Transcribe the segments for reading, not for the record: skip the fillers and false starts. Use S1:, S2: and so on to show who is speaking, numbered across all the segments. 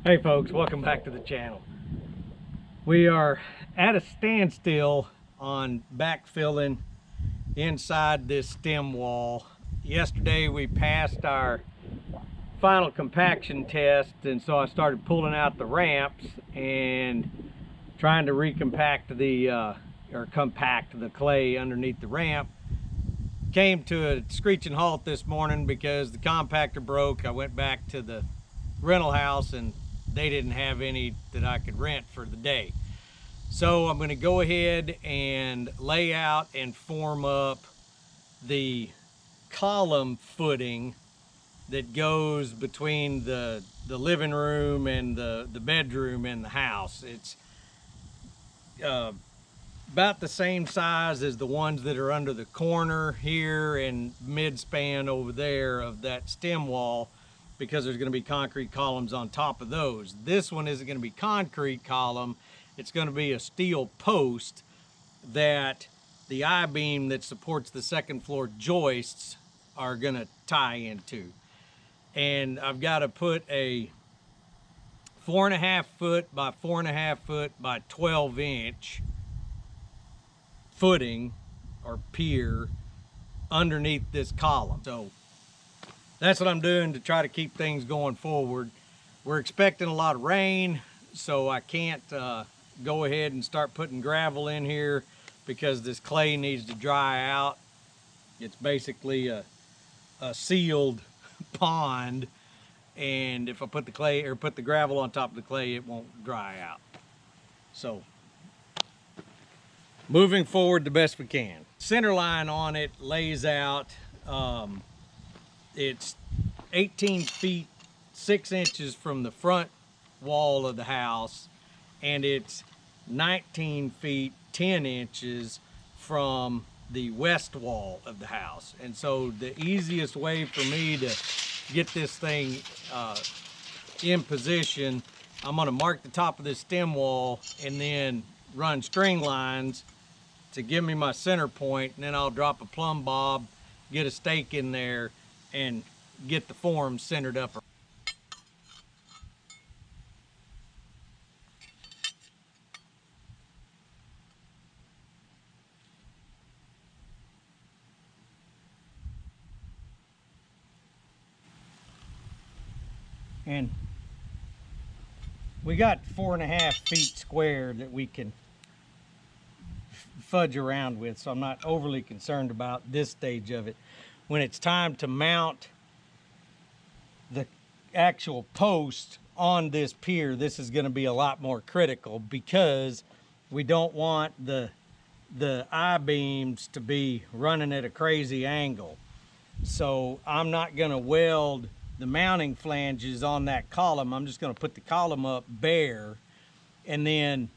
S1: Hey folks, welcome back to the channel. We are at a standstill on backfilling inside this stem wall. Yesterday we passed our final compaction test, and so I started pulling out the ramps and trying to recompact compact the clay underneath the ramp. Came to a screeching halt this morning because the compactor broke. I went back to the rental house and they didn't have any that I could rent for the day. So I'm going to go ahead and lay out and form up the column footing that goes between the living room and the bedroom in the house. It's about the same size as the ones that are under the corner here and mid-span over there of that stem wall, because there's going to be concrete columns on top of those. This one isn't going to be concrete column. It's going to be a steel post that the I-beam that supports the second floor joists are going to tie into. And I've got to put a 4.5 foot by 4.5 foot by 12 inch footing or pier underneath this column. So that's what I'm doing to try to keep things going forward. We're expecting a lot of rain, so I can't go ahead and start putting gravel in here because this clay needs to dry out. It's basically a sealed pond, and if I put the clay or put the gravel on top of the clay, it won't dry out. So moving forward the best we can. Center line on it lays out, it's 18 feet 6 inches from the front wall of the house, and it's 19 feet 10 inches from the west wall of the house. And so the easiest way for me to get this thing in position, I'm going to mark the top of this stem wall and then run string lines to give me my center point, and then I'll drop a plumb bob, get a stake in there, and get the form centered up. And we got 4.5 feet square that we can fudge around with, so I'm not overly concerned about this stage of it. When it's time to mount the actual post on this pier, this is going to be a lot more critical, because we don't want the I-beams to be running at a crazy angle. So I'm not going to weld the mounting flanges on that column. I'm just going to put the column up bare, and then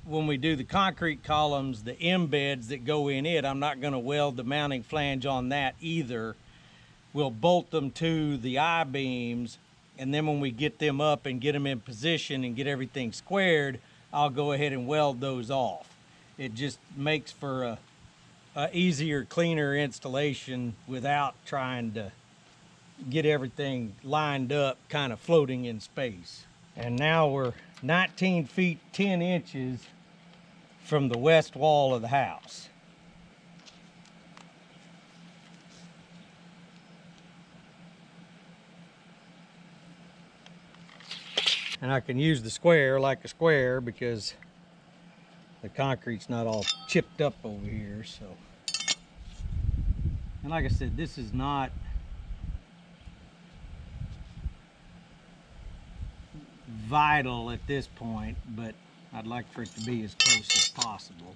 S1: when we do the concrete columns, the embeds that go in it, I'm not going to weld the mounting flange on that either. We'll bolt them to the I-beams, and then when we get them up and get them in position and get everything squared, I'll go ahead and weld those off. It just makes for a easier, cleaner installation without trying to get everything lined up, kind of floating in space. And now we're 19 feet 10 inches from the west wall of the house. And I can use the square like a square because the concrete's not all chipped up over here. So, and like I said, this is not vital at this point, but I'd like for it to be as close as possible.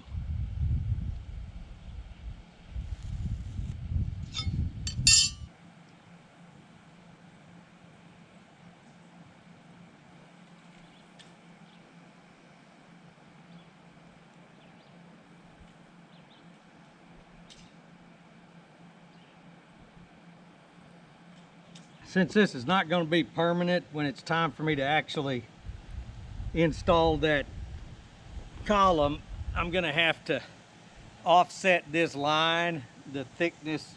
S1: Since this is not going to be permanent, when it's time for me to actually install that column, I'm going to have to offset this line, the thickness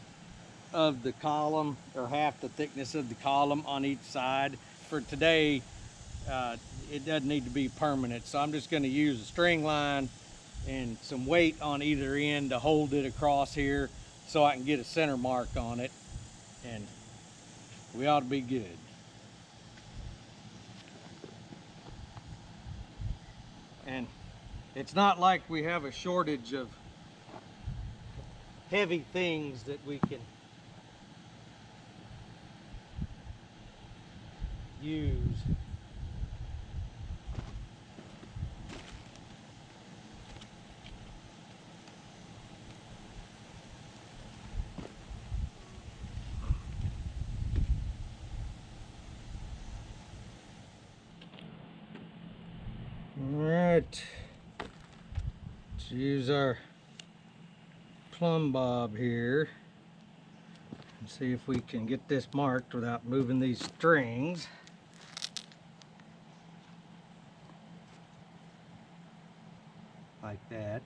S1: of the column, or half the thickness of the column on each side. For today, it doesn't need to be permanent. So I'm just going to use a string line and some weight on either end to hold it across here so I can get a center mark on it, and we ought to be good. And it's not like we have a shortage of heavy things that we can use. All right, let's use our plumb bob here and see if we can get this marked without moving these strings. Like that.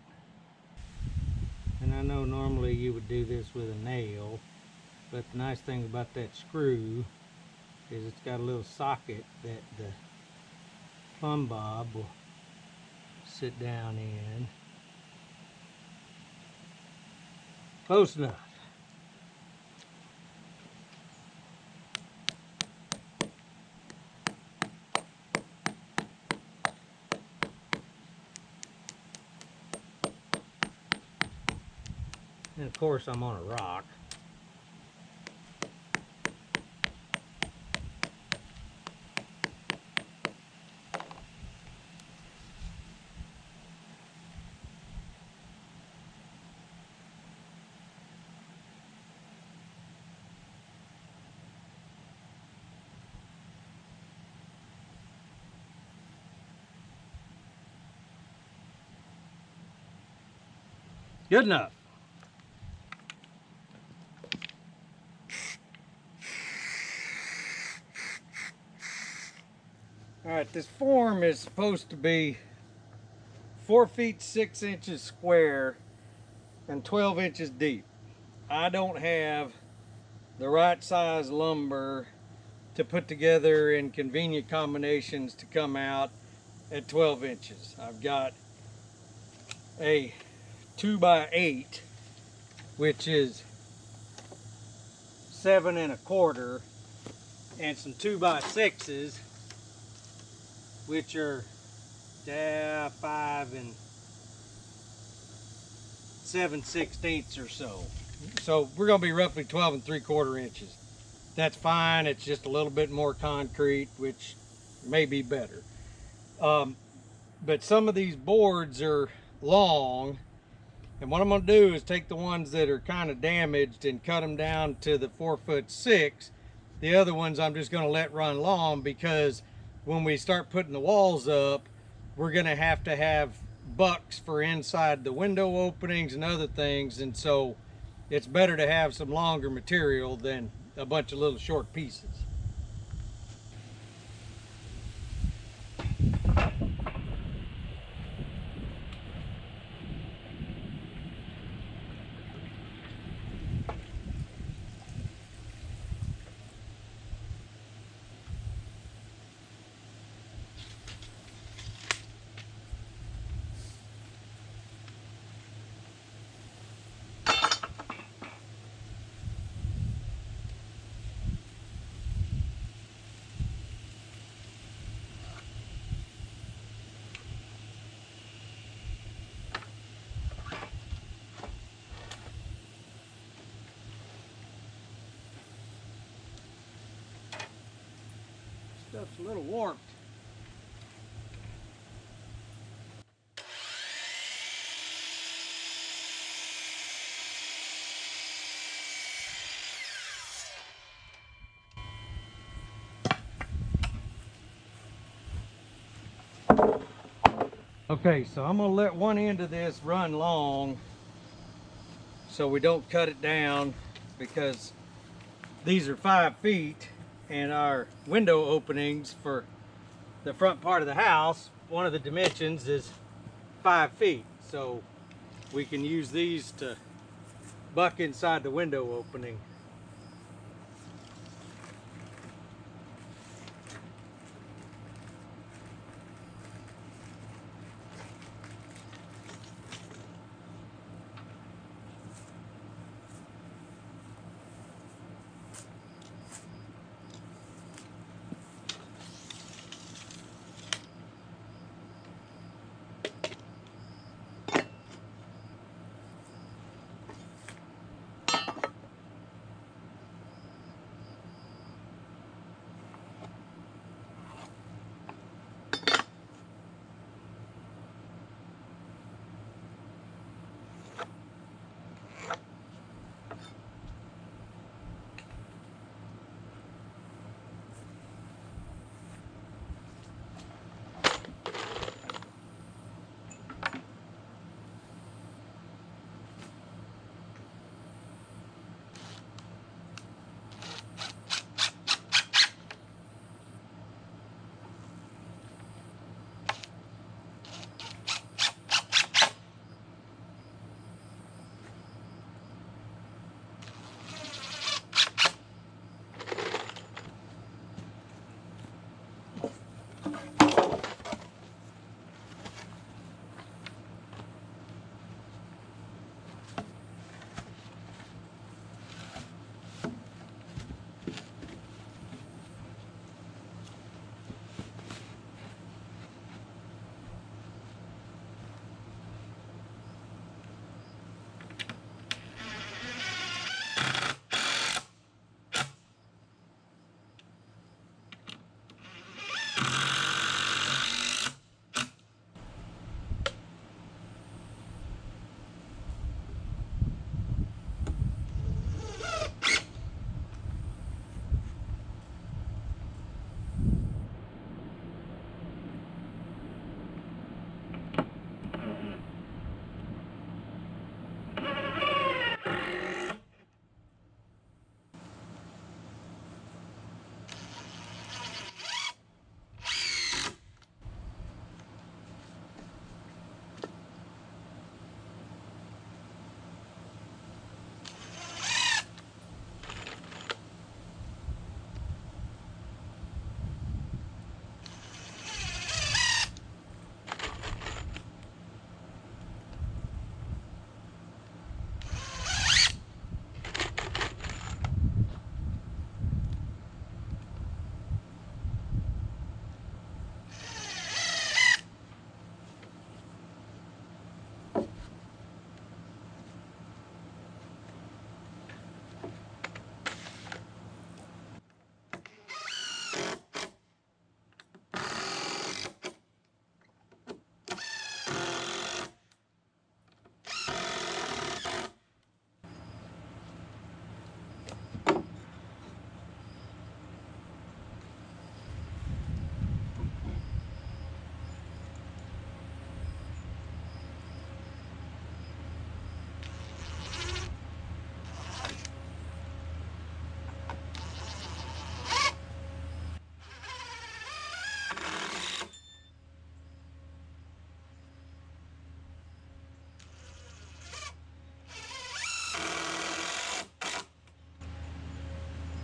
S1: And I know normally you would do this with a nail, but the nice thing about that screw is it's got a little socket that the plumb bob will sit down in. Close enough. And of course I'm on a rock. Good enough. All right, this form is supposed to be 4 feet 6 inches square and 12 inches deep. I don't have the right size lumber to put together in convenient combinations to come out at 12 inches. I've got a 2x8, which is 7 1/4, and some 2x6s, which are 5 7/16 or so. So we're going to be roughly 12 3/4 inches. That's fine. It's just a little bit more concrete, which may be better. But some of these boards are long, and what I'm going to do is take the ones that are kind of damaged and cut them down to the 4'6". The other ones I'm just going to let run long, because when we start putting the walls up, we're going to have bucks for inside the window openings and other things, and so it's better to have some longer material than a bunch of little short pieces. Stuff's a little warped. Okay, so I'm gonna let one end of this run long so we don't cut it down, because these are 5 feet, and our window openings for the front part of the house, one of the dimensions is 5 feet. So we can use these to buck inside the window opening.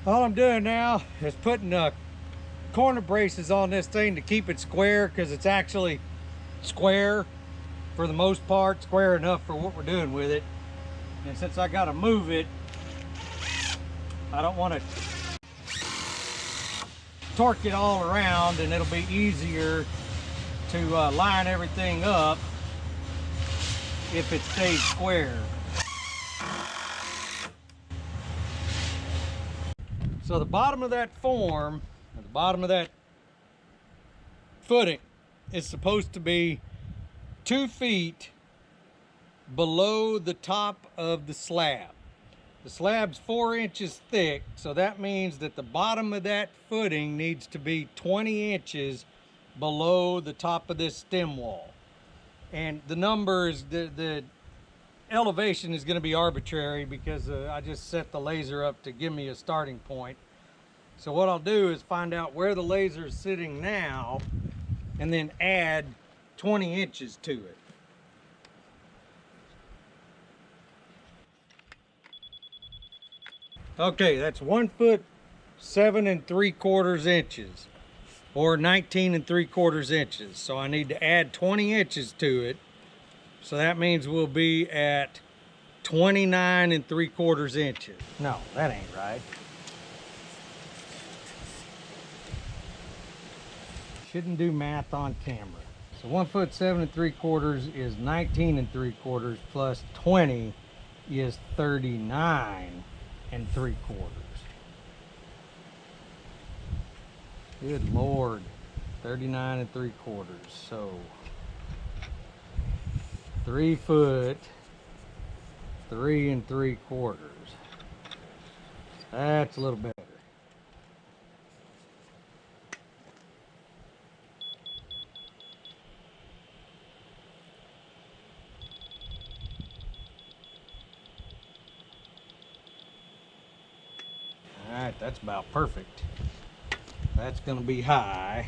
S1: All I'm doing now is putting corner braces on this thing to keep it square, because it's actually square for the most part, square enough for what we're doing with it. And since I gotta move it, I don't want to torque it all around, and it'll be easier to line everything up if it stays square. So the bottom of that form, or the bottom of that footing, is supposed to be 2 feet below the top of the slab. The slab's 4 inches thick, so that means that the bottom of that footing needs to be 20 inches below the top of this stem wall. And the numbers, the elevation is going to be arbitrary, because I just set the laser up to give me a starting point. So what I'll do is find out where the laser is sitting now and then add 20 inches to it. Okay, that's 1 foot 7 3/4 inches, or 19 3/4 inches. So I need to add 20 inches to it. So that means we'll be at 29 3/4 inches. No, that ain't right. Shouldn't do math on camera. So 1 foot 7 3/4 is 19 3/4 plus 20 is 39 3/4. Good Lord, 39 3/4. So 3 foot 3 3/4. That's a little better. All right, that's about perfect. That's going to be high.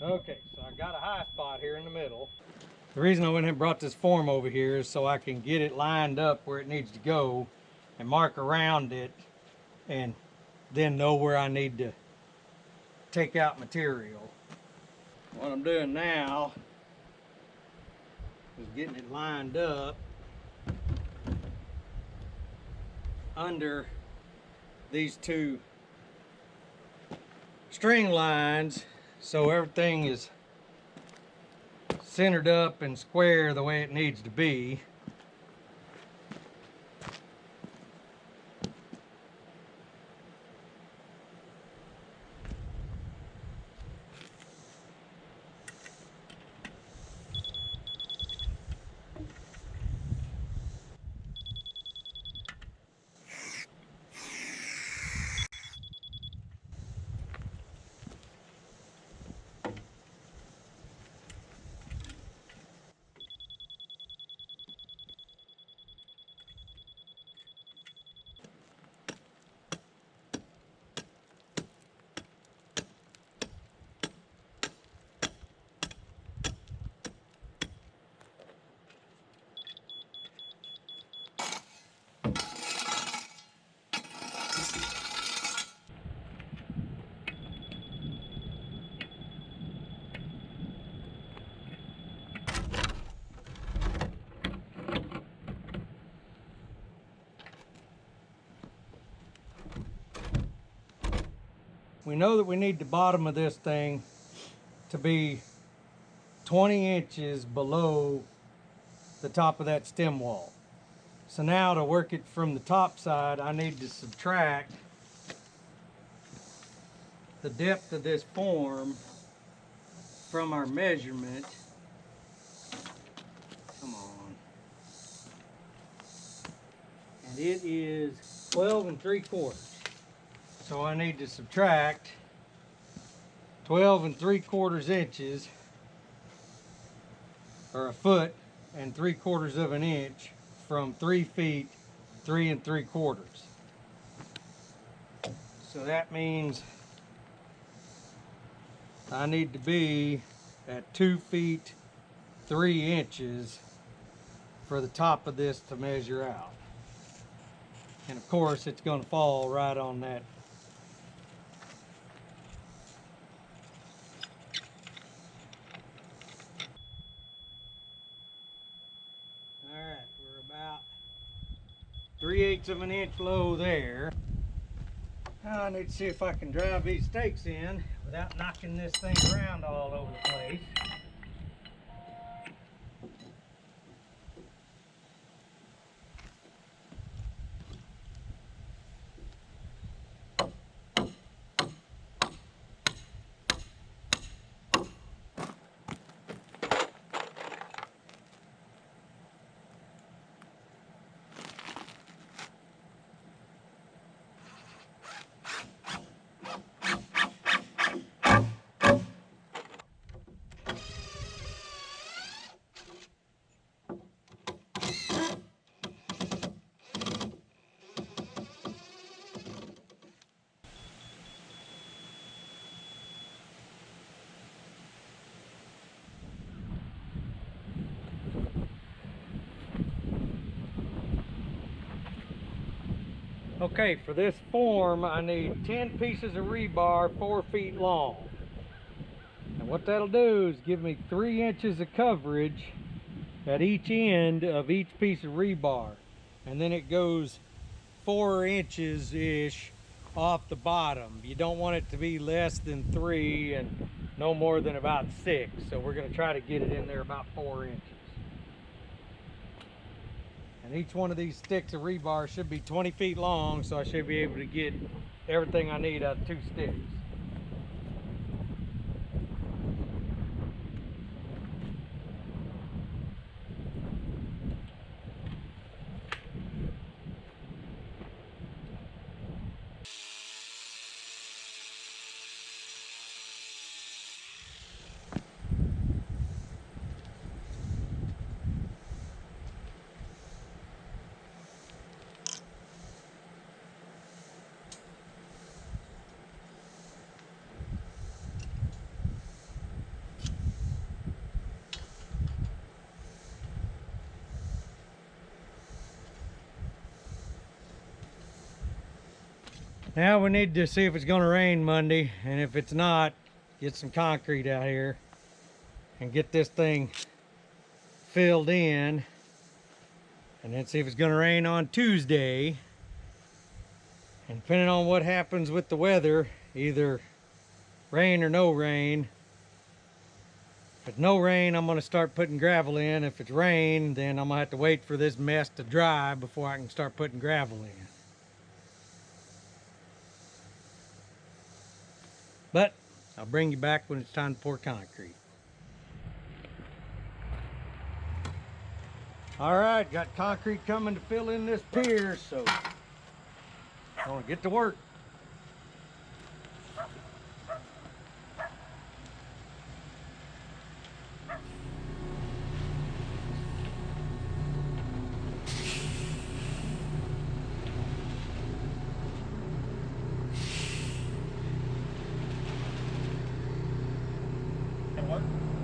S1: Okay, so I got a high spot here in the middle. The reason I went ahead and brought this form over here is so I can get it lined up where it needs to go and mark around it, and then know where I need to take out material. What I'm doing now is getting it lined up under these 2 string lines, so everything is centered up and square the way it needs to be. We know that we need the bottom of this thing to be 20 inches below the top of that stem wall. So now to work it from the top side, I need to subtract the depth of this form from our measurement. Come on. And it is 12 3/4. So I need to subtract 12 3/4 inches, or 1 foot and 3/4 inch, from 3 feet 3 3/4. So that means I need to be at 2 feet 3 inches for the top of this to measure out. And of course it's going to fall right on that. Alright, we're about 3/8 of an inch low there. Now I need to see if I can drive these stakes in without knocking this thing around all over the place. Okay, for this form, I need 10 pieces of rebar 4 feet long. And what that'll do is give me 3 inches of coverage at each end of each piece of rebar. And then it goes 4 inches-ish off the bottom. You don't want it to be less than 3 and no more than about 6. So we're gonna try to get it in there about 4 inches. And each one of these sticks of rebar should be 20 feet long, so I should be able to get everything I need out of 2 sticks. Now we need to see if it's going to rain Monday, and if it's not, get some concrete out here and get this thing filled in, and then see if it's going to rain on Tuesday. And depending on what happens with the weather, either rain or no rain. If it's no rain, I'm going to start putting gravel in. If it's rain, then I'm going to have to wait for this mess to dry before I can start putting gravel in. But I'll bring you back when it's time to pour concrete. All right, got concrete coming to fill in this pier, so I'm gonna get to work. What?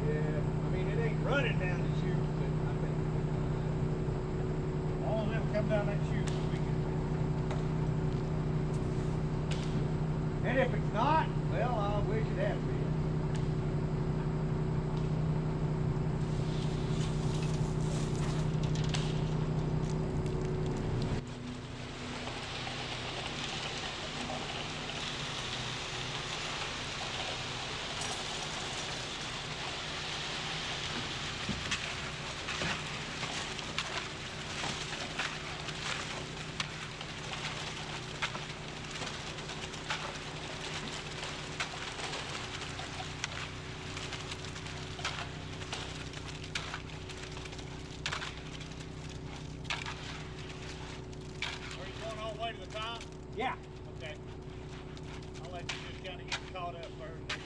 S1: Yeah, I mean it ain't running down the chute, but I think all of them come down that chute so we can. And if it's not, well, I wish it had been.
S2: To the top?
S1: Yeah.
S2: Okay. I'll let you just kind of get caught up first.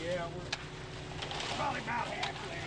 S1: Yeah, we're probably about halfway.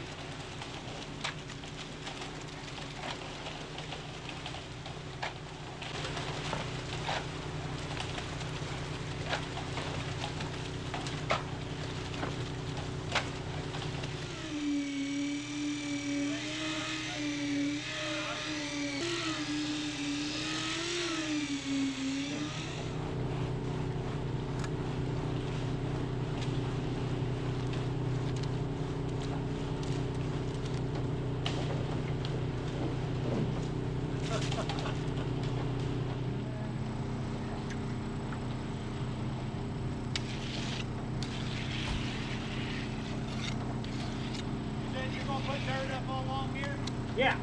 S2: gonna put dirt up all along here?
S1: Yeah.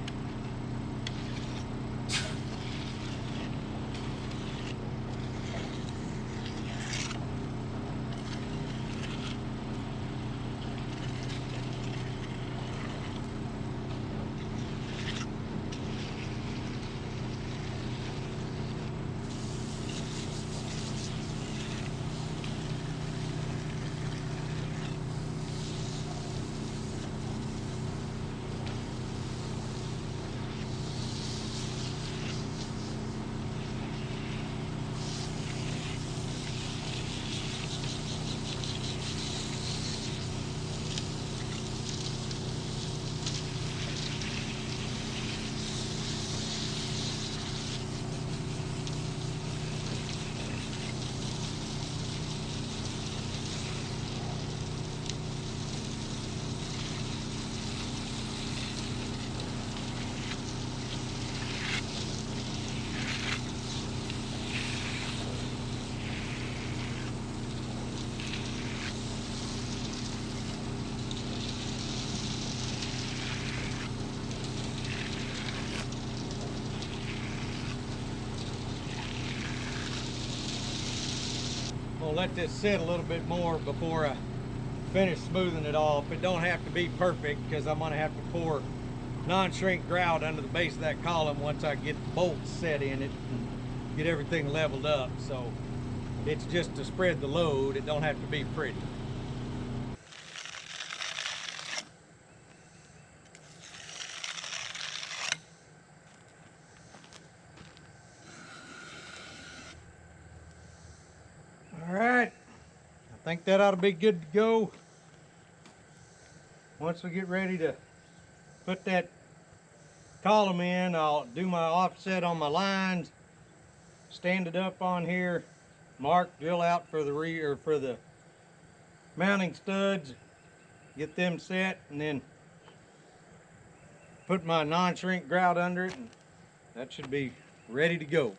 S1: I'll let this sit a little bit more before I finish smoothing it off. It don't have to be perfect because I'm gonna have to pour non-shrink grout under the base of that column once I get the bolts set in it and get everything leveled up. So it's just to spread the load. It don't have to be pretty. All right, I think that ought to be good to go. Once we get ready to put that column in, I'll do my offset on my lines, stand it up on here, mark, drill out for the rear, for the mounting studs, get them set, and then put my non-shrink grout under it, and that should be ready to go.